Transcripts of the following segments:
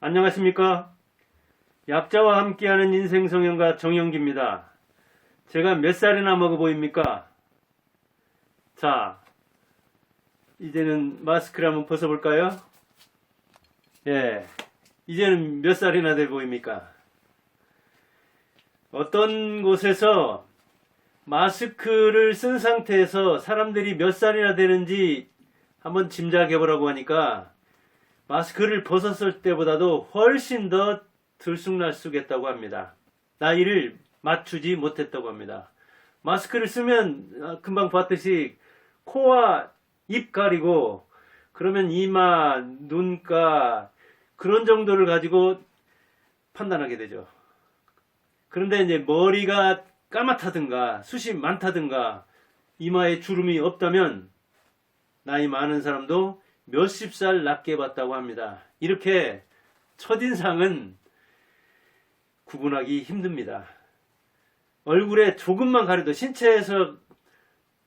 안녕하십니까? 약자와 함께하는 인생성형가 정영기입니다. 제가 몇 살이나 먹어 보입니까? 자, 이제는 마스크를 한번 벗어볼까요? 예, 이제는 몇 살이나 돼 보입니까? 어떤 곳에서 마스크를 쓴 상태에서 사람들이 몇 살이나 되는지 한번 짐작해 보라고 하니까 마스크를 벗었을 때보다도 훨씬 더 들쑥날쑥했다고 합니다. 나이를 맞추지 못했다고 합니다. 마스크를 쓰면 금방 봤듯이 코와 입 가리고 그러면 이마, 눈가 그런 정도를 가지고 판단하게 되죠. 그런데 이제 머리가 까맣다든가 숱이 많다든가 이마에 주름이 없다면 나이 많은 사람도 몇십 살 낮게 봤다고 합니다. 이렇게 첫인상은 구분하기 힘듭니다. 얼굴에 조금만 가려도 신체에서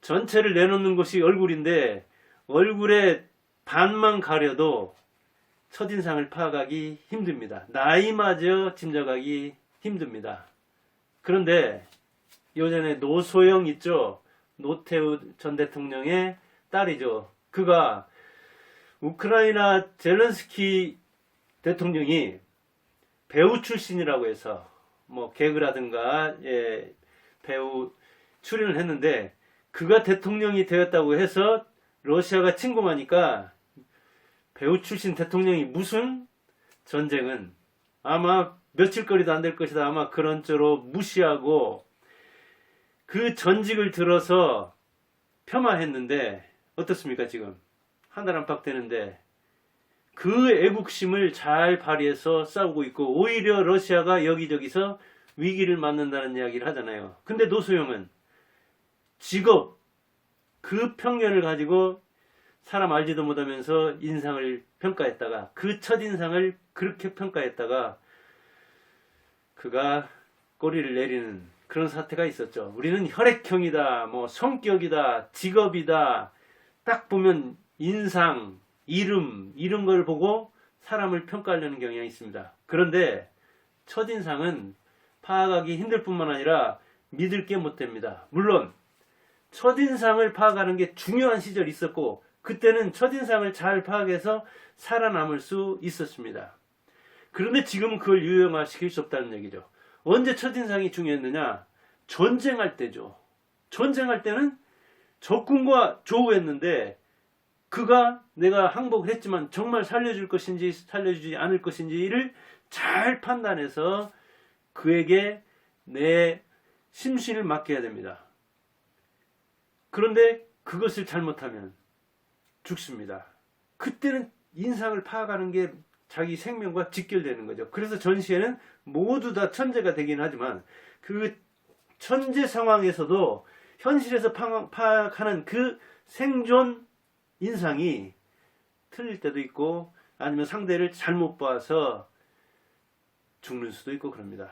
전체를 내놓는 것이 얼굴인데 얼굴에 반만 가려도 첫인상을 파악하기 힘듭니다. 나이마저 짐작하기 힘듭니다. 그런데 요전에 노소영 있죠? 노태우 전 대통령의 딸이죠. 그가 우크라이나 젤렌스키 대통령이 배우 출신이라고 해서 뭐 개그라든가 배우 출연을 했는데 그가 대통령이 되었다고 해서 러시아가 침공하니까 배우 출신 대통령이 무슨 전쟁은 아마 며칠 거리도 안 될 것이다. 아마 그런 쪽으로 무시하고 그 전직을 들어서 폄하했는데 어떻습니까 지금? 한 달 안팎 되는데 그 애국심을 잘 발휘해서 싸우고 있고 오히려 러시아가 여기저기서 위기를 맞는다는 이야기를 하잖아요. 근데 노소영은 직업 그 편견을 가지고 사람 알지도 못하면서 인상을 평가했다가 그 첫인상을 그렇게 평가했다가 그가 꼬리를 내리는 그런 사태가 있었죠. 우리는 혈액형이다, 뭐 성격이다, 직업이다 딱 보면 인상, 이런 걸 보고 사람을 평가하려는 경향이 있습니다. 그런데 첫인상은 파악하기 힘들 뿐만 아니라 믿을 게 못 됩니다. 물론 첫인상을 파악하는 게 중요한 시절이 있었고 그때는 첫인상을 잘 파악해서 살아남을 수 있었습니다. 그런데 지금은 그걸 유형화시킬 수 없다는 얘기죠. 언제 첫인상이 중요했느냐? 전쟁할 때죠. 전쟁할 때는 적군과 조우했는데 그가 내가 항복을 했지만 정말 살려줄 것인지 살려주지 않을 것인지를 잘 판단해서 그에게 내 심신을 맡겨야 됩니다. 그런데 그것을 잘못하면 죽습니다. 그때는 인상을 파악하는 게 자기 생명과 직결되는 거죠. 그래서 전시에는 모두 다 천재가 되긴 하지만 그 천재 상황에서도 현실에서 파악하는 그 생존 인상이 틀릴 때도 있고 아니면 상대를 잘못 봐서 죽는 수도 있고 그럽니다.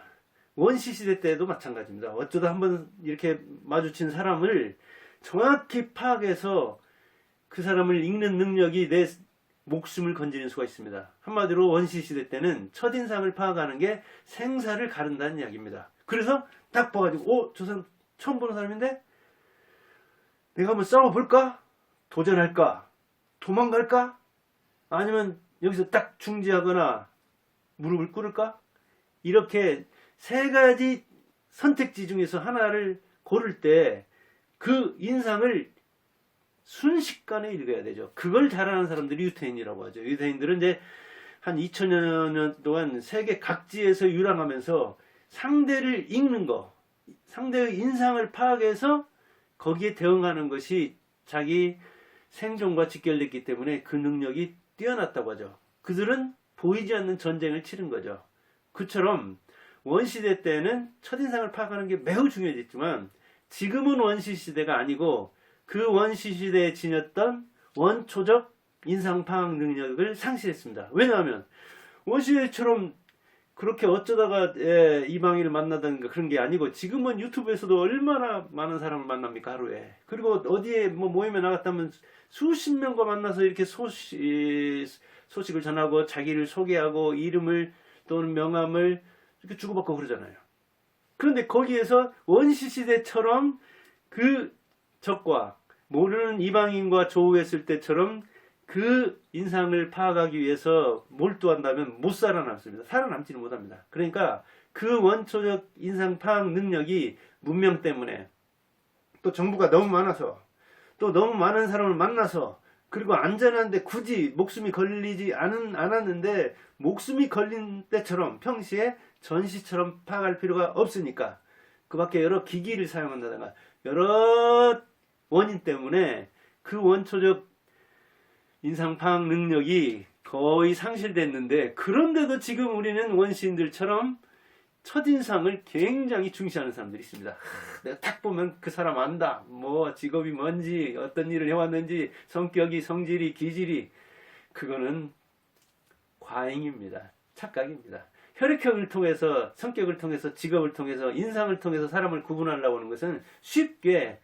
원시시대 때도 마찬가지입니다. 어쩌다 한번 이렇게 마주친 사람을 정확히 파악해서 그 사람을 읽는 능력이 내 목숨을 건지는 수가 있습니다. 한마디로 원시시대 때는 첫인상을 파악하는 게 생사를 가른다는 이야기입니다. 그래서 딱 봐가지고 저 사람 처음 보는 사람인데 내가 한번 싸워볼까? 도전할까? 도망갈까? 아니면 여기서 딱 중지하거나 무릎을 꿇을까? 이렇게 세 가지 선택지 중에서 하나를 고를 때 그 인상을 순식간에 읽어야 되죠. 그걸 잘하는 사람들이 유태인이라고 하죠. 유태인들은 이제 한 2000여 년 동안 세계 각지에서 유랑하면서 상대를 읽는 거, 상대의 인상을 파악해서 거기에 대응하는 것이 자기 생존과 직결됐기 때문에 그 능력이 뛰어났다고 하죠. 그들은 보이지 않는 전쟁을 치른 거죠. 그처럼 원시대 때는 첫인상을 파악하는 게 매우 중요했지만 지금은 원시시대가 아니고 그 원시시대에 지녔던 원초적 인상 파악 능력을 상실했습니다. 왜냐하면 원시대처럼 그렇게 어쩌다가 이방인을 만나다든가 그런 게 아니고 지금은 유튜브에서도 얼마나 많은 사람을 만납니까 하루에. 그리고 어디에 뭐 모임에 나갔다면 수십 명과 만나서 이렇게 소식을 전하고 자기를 소개하고 이름을 또는 명함을 이렇게 주고받고 그러잖아요. 그런데 거기에서 원시시대처럼 그 적과 모르는 이방인과 조우했을 때처럼 그 인상을 파악하기 위해서 몰두한다면 못 살아남습니다. 살아남지는 못합니다. 그러니까 그 원초적 인상 파악 능력이 문명 때문에 또 정보가 너무 많아서 또 너무 많은 사람을 만나서 그리고 안전한데 굳이 목숨이 걸리지 않았는데 목숨이 걸린 때처럼 평시에 전시처럼 파악할 필요가 없으니까 그 밖에 여러 기기를 사용한다든가 여러 원인 때문에 그 원초적 인상 파악 능력이 거의 상실됐는데 그런데도 지금 우리는 원시인들처럼 첫인상을 굉장히 중시하는 사람들이 있습니다. 내가 딱 보면 그 사람 안다. 뭐 직업이 뭔지 어떤 일을 해왔는지 성격이 성질이 기질이 그거는 과잉입니다. 착각입니다. 혈액형을 통해서 성격을 통해서 직업을 통해서 인상을 통해서 사람을 구분하려고 하는 것은 쉽게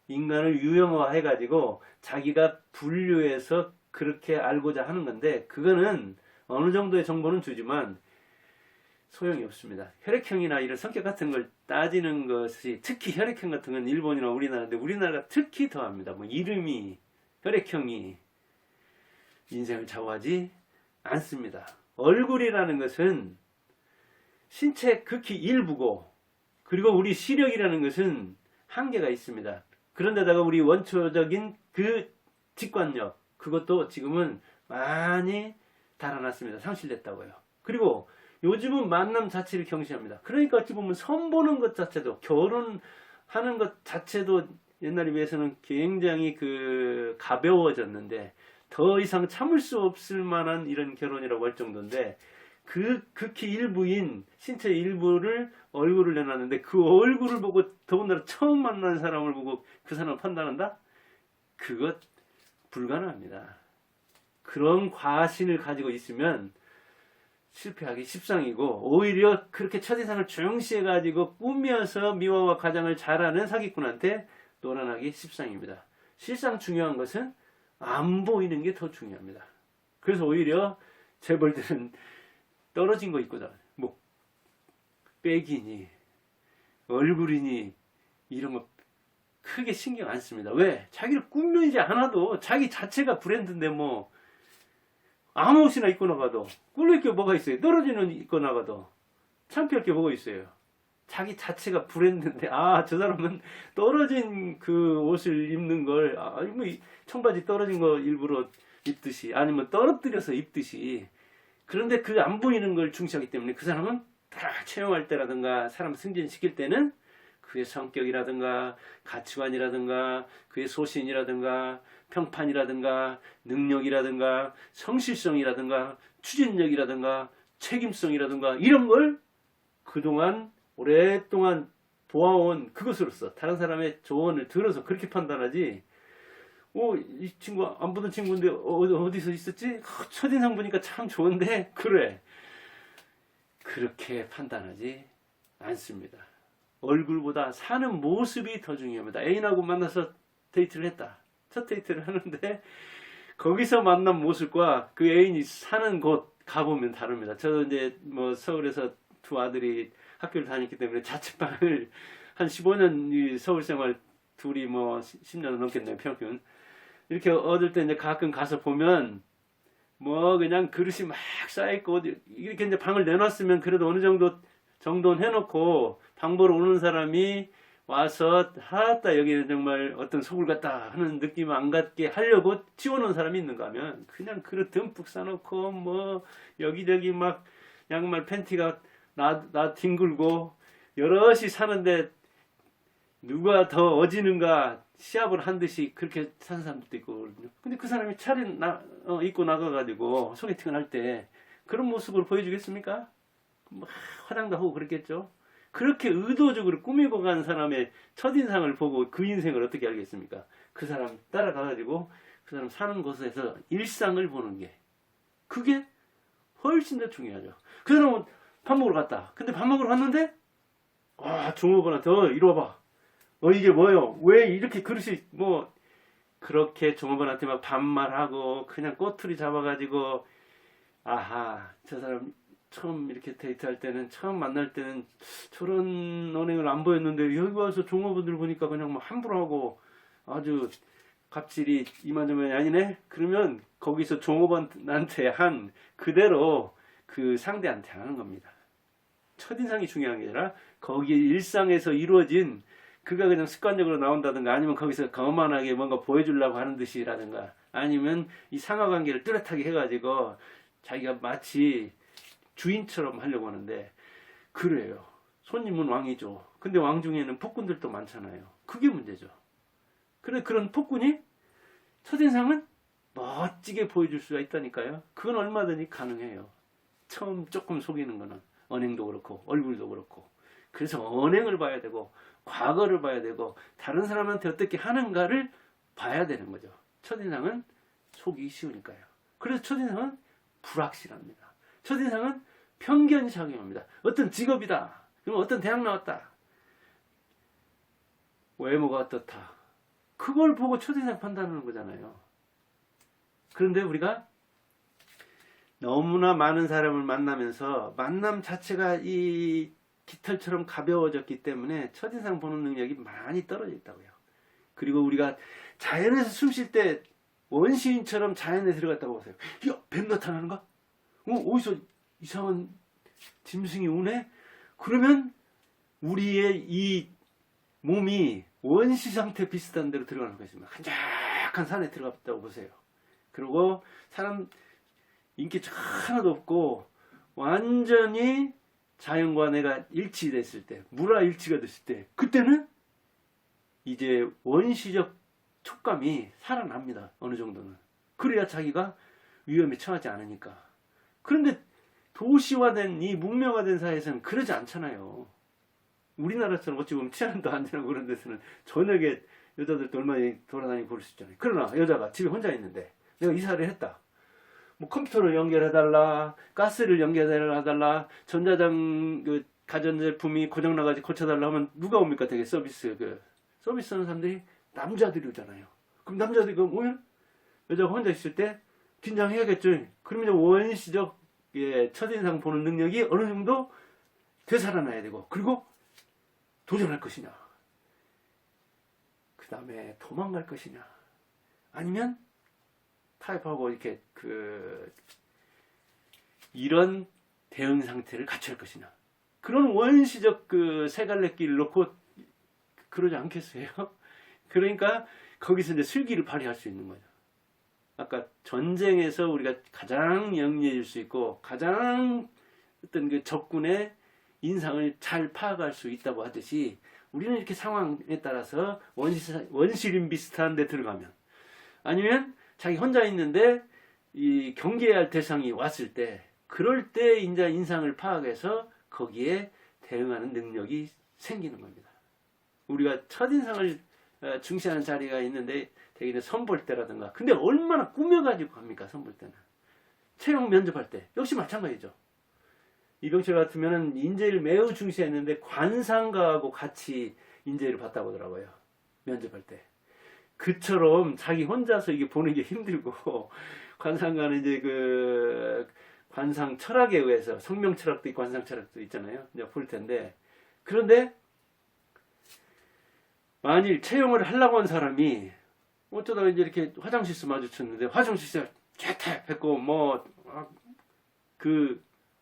인간을 유형화해 가지고 자기가 분류해서 그렇게 알고자 하는 건데 그거는 어느 정도의 정보는 주지만 소용이 없습니다. 혈액형이나 이런 성격 같은 걸 따지는 것이 특히 혈액형 같은 건 일본이나 우리나라인데 우리나라가 특히 더합니다. 뭐 이름이 혈액형이 인생을 좌우하지 않습니다. 얼굴이라는 것은 신체 극히 일부고 그리고 우리 시력이라는 것은 한계가 있습니다. 그런데다가 우리 원초적인 그 직관력 그것도 지금은 많이 달아났습니다. 상실됐다고요. 그리고 요즘은 만남 자체를 경시합니다. 그러니까 어찌 보면 선보는 것 자체도 결혼하는 것 자체도 옛날에 비해서는 굉장히 가벼워졌는데 더 이상 참을 수 없을 만한 이런 결혼이라고 할 정도인데 그 극히 일부인 신체 일부를 얼굴을 내놨는데 그 얼굴을 보고 더군다나 처음 만난 사람을 보고 그 사람을 판단한다? 그것 불가능합니다. 그런 과신을 가지고 있으면 실패하기 십상이고 오히려 그렇게 첫인상을 중시해가지고 꾸며서 미화와 가장을 잘하는 사기꾼한테 노란하기 십상입니다. 실상 중요한 것은 안 보이는 게 더 중요합니다. 그래서 오히려 재벌들은 떨어진 거 있거든. 뭐 빼기니 얼굴이니 이런 거 크게 신경 안 씁니다. 왜? 자기를 꾸미지 않아도 자기 자체가 브랜드인데 뭐 아무 옷이나 입고 나가도 꿀릴 게 뭐가 있어요. 떨어지는 입고 나가도 창피할 게 뭐가 있어요. 자기 자체가 브랜드인데 저 사람은 떨어진 그 옷을 입는 걸 뭐 청바지 떨어진 거 일부러 입듯이 아니면 떨어뜨려서 입듯이 그런데 그 안 보이는 걸 중시하기 때문에 그 사람은 다 채용할 때라든가 사람 승진시킬 때는 그의 성격이라든가 가치관이라든가 그의 소신이라든가 평판이라든가 능력이라든가 성실성이라든가 추진력이라든가 책임성이라든가 이런 걸 그동안 오랫동안 보아온 그것으로서 다른 사람의 조언을 들어서 그렇게 판단하지 이 친구 안 보던 친구인데 어디서 있었지? 첫인상 보니까 참 좋은데 그래 그렇게 판단하지 않습니다. 얼굴보다 사는 모습이 더 중요합니다. 애인하고 만나서 데이트를 했다. 첫 데이트를 하는데 거기서 만난 모습과 그 애인이 사는 곳 가보면 다릅니다. 저도 이제 뭐 서울에서 두 아들이 학교를 다녔기 때문에 자취방을 한 15년 서울 생활 둘이 뭐 10년은 넘겠네요. 평균. 이렇게 얻을 때 이제 가끔 가서 보면 뭐 그냥 그릇이 막 쌓여있고 이렇게 이제 방을 내놨으면 그래도 어느 정도는 해놓고 방 보러 오는 사람이 와서 여기는 정말 어떤 속을 갖다 하는 느낌 안 갖게 하려고 치워놓은 사람이 있는가 하면 그냥 그릇 듬뿍 싸놓고 뭐 여기저기 막 양말 팬티가 나 뒹굴고 여럿이 사는데 누가 더 어지는가 시합을 한 듯이 그렇게 사는 사람들도 있고 근데 그 사람이 입고 나가가지고 소개팅을 할 때 그런 모습을 보여주겠습니까? 뭐 화장도 하고 그랬겠죠. 그렇게 의도적으로 꾸미고 간 사람의 첫인상을 보고 그 인생을 어떻게 알겠습니까? 그 사람 따라가가지고 그 사람 사는 곳에서 일상을 보는 게 그게 훨씬 더 중요하죠. 그 사람은 밥 먹으러 갔다. 근데 밥 먹으러 갔는데 종업원한테 이리 와봐. 이게 뭐예요? 왜 이렇게 그릇이 뭐 그렇게 종업원한테 막 반말하고 그냥 꼬투리 잡아가지고 아하, 저 사람 처음 이렇게 데이트할 때는, 처음 만날 때는 저런 언행을 안 보였는데 여기 와서 종업원들 보니까 그냥 뭐 함부로 하고 아주 갑질이 이만저만이 아니네? 그러면 거기서 종업원한테 한 그대로 그 상대한테 하는 겁니다. 첫인상이 중요한 게 아니라 거기에 일상에서 이루어진 그가 그냥 습관적으로 나온다든가, 아니면 거기서 거만하게 뭔가 보여주려고 하는 듯이라든가, 아니면 이 상하관계를 뚜렷하게 해가지고 자기가 마치 주인처럼 하려고 하는데, 그래요. 손님은 왕이죠. 근데 왕 중에는 폭군들도 많잖아요. 그게 문제죠. 그래, 그런 폭군이 첫인상은 멋지게 보여줄 수가 있다니까요. 그건 얼마든지 가능해요. 처음 조금 속이는 거는 언행도 그렇고 얼굴도 그렇고. 그래서 언행을 봐야 되고 과거를 봐야 되고 다른 사람한테 어떻게 하는가를 봐야 되는 거죠. 첫인상은 속이기 쉬우니까요. 그래서 첫인상은 불확실합니다. 첫인상은 편견이 작용합니다. 어떤 직업이다. 그럼 어떤 대학 나왔다. 외모가 어떻다. 그걸 보고 첫인상 판단하는 거잖아요. 그런데 우리가 너무나 많은 사람을 만나면서 만남 자체가 이 깃털처럼 가벼워졌기 때문에 첫인상 보는 능력이 많이 떨어져 있다고요. 그리고 우리가 자연에서 숨 쉴 때 원시인처럼 자연에 들어갔다고 보세요. 야, 뱀 나타나는가? 어디서 이상한 짐승이 오네? 그러면 우리의 이 몸이 원시 상태 비슷한 데로 들어가는 것입니다. 한적한 산에 들어갔다고 보세요. 그리고 사람 인기 하나도 없고 완전히 자연과 내가 일치됐을 때, 물화일치가 됐을 때, 그때는 이제 원시적 촉감이 살아납니다. 어느 정도는. 그래야 자기가 위험에 처하지 않으니까. 그런데 도시화된 이 문명화된 사회에서는 그러지 않잖아요. 우리나라처럼 어찌 보면 치안도 안 되는 그런 데서는 저녁에 여자들도 얼마나 돌아다니고 그럴 수 있잖아요. 그러나 여자가 집에 혼자 있는데 내가 이사를 했다. 뭐 컴퓨터를 연결해달라, 가스를 연결해달라, 전자장 그 가전제품이 고장나가지고 고쳐달라 하면 누가 옵니까? 되게 서비스 하는 사람들이 남자들이 오잖아요. 그럼 남자들이 오면 여자가 혼자 있을 때 긴장해야겠죠. 그러면 원시적 첫인상 보는 능력이 어느 정도 되살아나야 되고, 그리고 도전할 것이냐, 그 다음에 도망갈 것이냐, 아니면 타협하고 이렇게 이런 대응 상태를 갖출 것이냐, 그런 원시적 세 갈래 길을 놓고 그러지 않겠어요? 그러니까 거기서 이제 슬기를 발휘할 수 있는 거죠. 아까 전쟁에서 우리가 가장 영리해질 수 있고 가장 어떤 그 적군의 인상을 잘 파악할 수 있다고 하듯이, 우리는 이렇게 상황에 따라서 원시림 비슷한 데 들어가면, 아니면 자기 혼자 있는데 이 경계해야 할 대상이 왔을 때, 그럴 때 이제 인상을 파악해서 거기에 대응하는 능력이 생기는 겁니다. 우리가 첫인상을 중시하는 자리가 있는데 대개는 선볼 때라든가, 근데 얼마나 꾸며가지고 합니까? 선볼 때는 채용 면접할 때 역시 마찬가지죠. 이병철 같으면은 인재를 매우 중시했는데 관상가하고 같이 인재를 봤다고 하더라고요. 면접할 때. 그처럼 자기 혼자서 이게 보는 게 힘들고, 관상가는 이제 관상 철학에 의해서, 성명 철학도 있고 관상 철학도 있잖아요. 이제 볼 텐데, 그런데 만일 채용을 하려고 한 사람이 어쩌다가 이제 이렇게 화장실에서 마주쳤는데 화장실에서 뱉고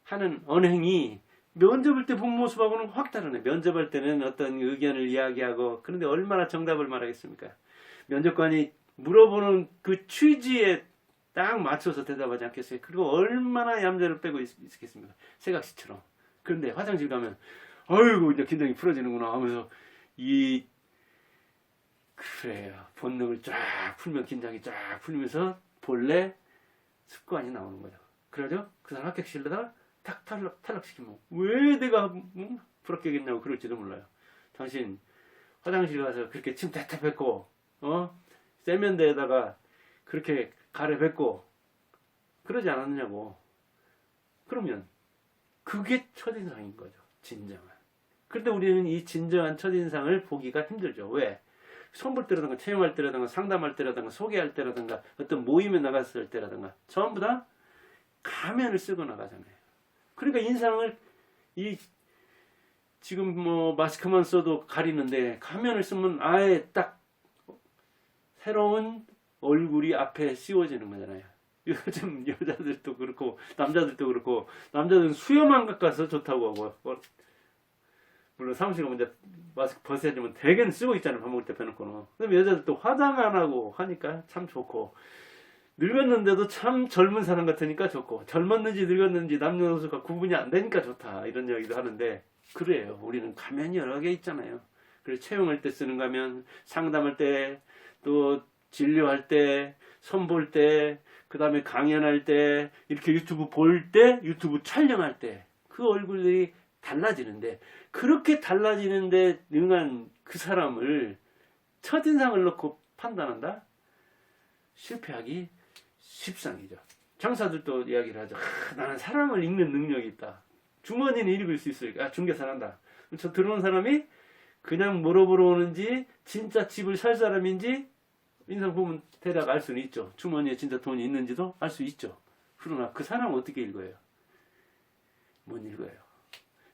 하는 언행이 면접할 때 본 모습하고는 확 다르네. 면접할 때는 어떤 의견을 이야기하고, 그런데 얼마나 정답을 말하겠습니까? 면접관이 물어보는 그 취지에 딱 맞춰서 대답하지 않겠어요? 그리고 얼마나 얌전을 빼고 있겠습니까? 새각시처럼. 그런데 화장실 가면 아이고 이제 긴장이 풀어지는구나 하면서 그래요. 본능을 쫙 풀면 긴장이 쫙 풀리면서 본래 습관이 나오는 거죠. 그러죠? 그 사람 합격시키려다가 탁 탈락시키면 왜 내가 불합격했냐고 그럴지도 몰라요. 당신 화장실 가서 그렇게 침 대타 뱉고 세면대에다가 그렇게 가래 뱉고 그러지 않았느냐고. 그러면 그게 첫인상인 거죠. 진정한. 그런데 우리는 이 진정한 첫인상을 보기가 힘들죠. 왜? 손볼 때라든가 채용할 때라든가 상담할 때라든가 소개할 때라든가 어떤 모임에 나갔을 때라든가 전부 다 가면을 쓰고 나가잖아요. 그러니까 인상을 지금 뭐 마스크만 써도 가리는데 가면을 쓰면 아예 딱 새로운 얼굴이 앞에 씌워지는 거잖아요. 요즘 여자들도 그렇고 남자들도 그렇고, 남자들은 수염만 깎아서 좋다고 하고, 물론 사무실에 먼저 마스크 벗어야 되면 대개는 쓰고 있잖아요. 밥 먹을 때 빼놓고는. 그다음에 여자들도 화장 안 하고 하니까 참 좋고, 늙었는데도 참 젊은 사람 같으니까 좋고, 젊었는지 늙었는지 남녀노소가 구분이 안 되니까 좋다, 이런 이야기도 하는데, 그래요. 우리는 가면이 여러 개 있잖아요. 그래서 채용할 때 쓰는 가면, 상담할 때, 또 진료할 때, 선볼 때, 그 다음에 강연할 때, 이렇게 유튜브 볼 때, 유튜브 촬영할 때, 그 얼굴들이 달라지는데, 그렇게 달라지는데 능한 그 사람을 첫인상을 놓고 판단한다? 실패하기 십상이죠. 장사들도 이야기를 하죠. 나는 사람을 읽는 능력이 있다. 주머니는 읽을 수 있으니까 중개사한다. 저 들어온 사람이 그냥 물어보러 오는지 진짜 집을 살 사람인지 인상 보면 대략 알 수는 있죠. 주머니에 진짜 돈이 있는지도 알 수 있죠. 그러나 그 사람은 어떻게 읽어요? 못 읽어요.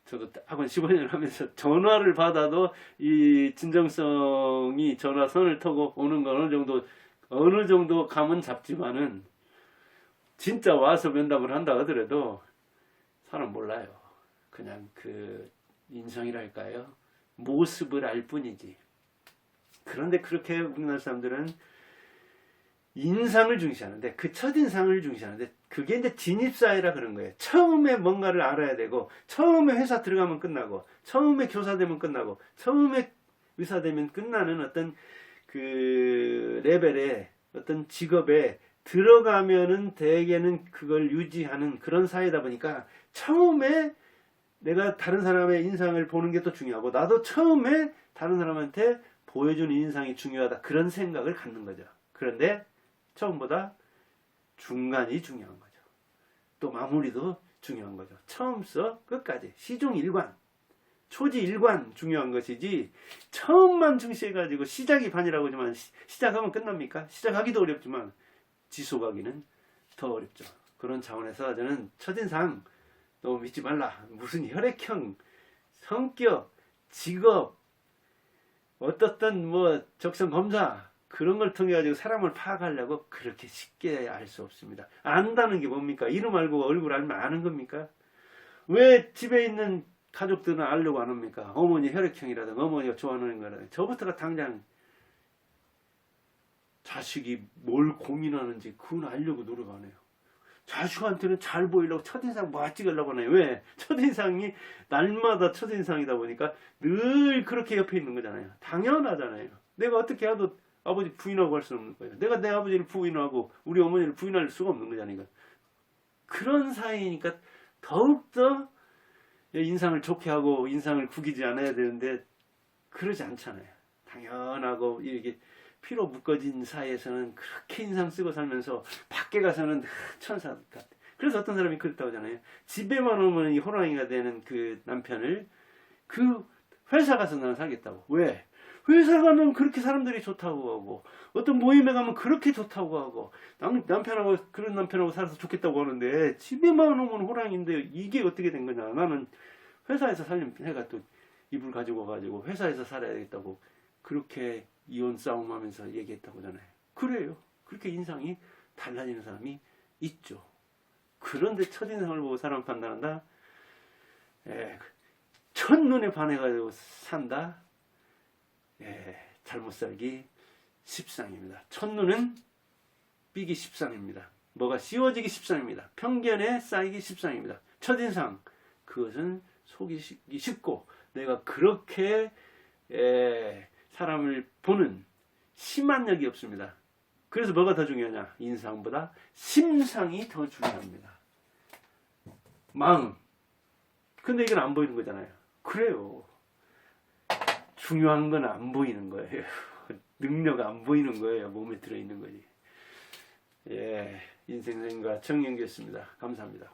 저도 학원 15년을 하면서 전화를 받아도 이 진정성이 전화선을 타고 오는 건 어느 정도 감은 잡지만은 진짜 와서 면담을 한다 하더라도 사람 몰라요. 그냥 그 인성이랄까요? 모습을 알 뿐이지. 그런데 그렇게 우리나라 사람들은 인상을 중시하는데, 그 첫인상을 중시하는데, 그게 이제 진입사회라 그런 거예요. 처음에 뭔가를 알아야 되고, 처음에 회사 들어가면 끝나고, 처음에 교사 되면 끝나고, 처음에 의사 되면 끝나는 어떤 그 레벨의 어떤 직업에 들어가면은 대개는 그걸 유지하는 그런 사회다 보니까, 처음에 내가 다른 사람의 인상을 보는 게 더 중요하고, 나도 처음에 다른 사람한테 보여주는 인상이 중요하다, 그런 생각을 갖는 거죠. 그런데 처음보다 중간이 중요한 거죠. 또 마무리도 중요한 거죠. 처음부터 끝까지 시중일관, 초지일관 중요한 것이지, 처음만 중시해가지고 시작이 반이라고 하지만 시작하면 끝납니까? 시작하기도 어렵지만 지속하기는 더 어렵죠. 그런 차원에서 저는 첫인상 너무 믿지 말라. 무슨 혈액형, 성격, 직업, 어떻든 뭐 적성 검사, 그런 걸 통해 가지고 사람을 파악하려고 그렇게 쉽게 알 수 없습니다. 안다는 게 뭡니까? 이름 알고 얼굴 알면 아는 겁니까? 왜 집에 있는 가족들은 알려고 안 합니까? 어머니 혈액형이라든가 어머니가 좋아하는 거라든가. 저부터가 당장 자식이 뭘 고민하는지 그건 알려고 노력 안 해요. 자식한테는 잘 보이려고 첫인상 뭐 찍으려고 하나요? 왜? 첫인상이 날마다 첫인상이다 보니까 늘 그렇게 옆에 있는 거잖아요. 당연하잖아요. 내가 어떻게 해도 아버지 부인하고 할 수 없는 거예요. 내가 내 아버지를 부인하고 우리 어머니를 부인할 수가 없는 거잖아요. 그런 사이니까 더욱더 인상을 좋게 하고 인상을 구기지 않아야 되는데 그러지 않잖아요. 당연하고 이렇게 피로 묶어진 사이에서는 그렇게 인상 쓰고 살면서 밖에 가서는 천사 같아. 그래서 어떤 사람이 그렇다고 하잖아요. 집에만 오면 이 호랑이가 되는 그 남편을 그 회사 가서 나는 살겠다고. 왜? 회사 가면 그렇게 사람들이 좋다고 하고, 어떤 모임에 가면 그렇게 좋다고 하고, 남편하고 그런 남편하고 살아서 좋겠다고 하는데 집에만 오면 호랑이인데 이게 어떻게 된 거냐. 나는 회사에서 살림 해가 또 이불 가지고 가지고 회사에서 살아야겠다고 그렇게 이혼 싸움하면서 얘기했다고 하잖아요. 그래요. 그렇게 인상이 달라지는 사람이 있죠. 그런데 첫인상을 보고 사람 판단한다? 첫눈에 반해가지고 산다? 잘못 살기 십상입니다. 첫눈은 삐기 십상입니다. 뭐가 씌워지기 십상입니다. 편견에 쌓이기 십상입니다. 첫인상, 그것은 속이기 쉽고 내가 그렇게 사람을 보는 심한력이 없습니다. 그래서 뭐가 더 중요하냐? 인상보다 심상이 더 중요합니다. 마음. 근데 이건 안 보이는 거잖아요. 그래요. 중요한 건 안 보이는 거예요. 능력 안 보이는 거예요. 몸에 들어있는 거지. 인생생과 청년기였습니다. 감사합니다.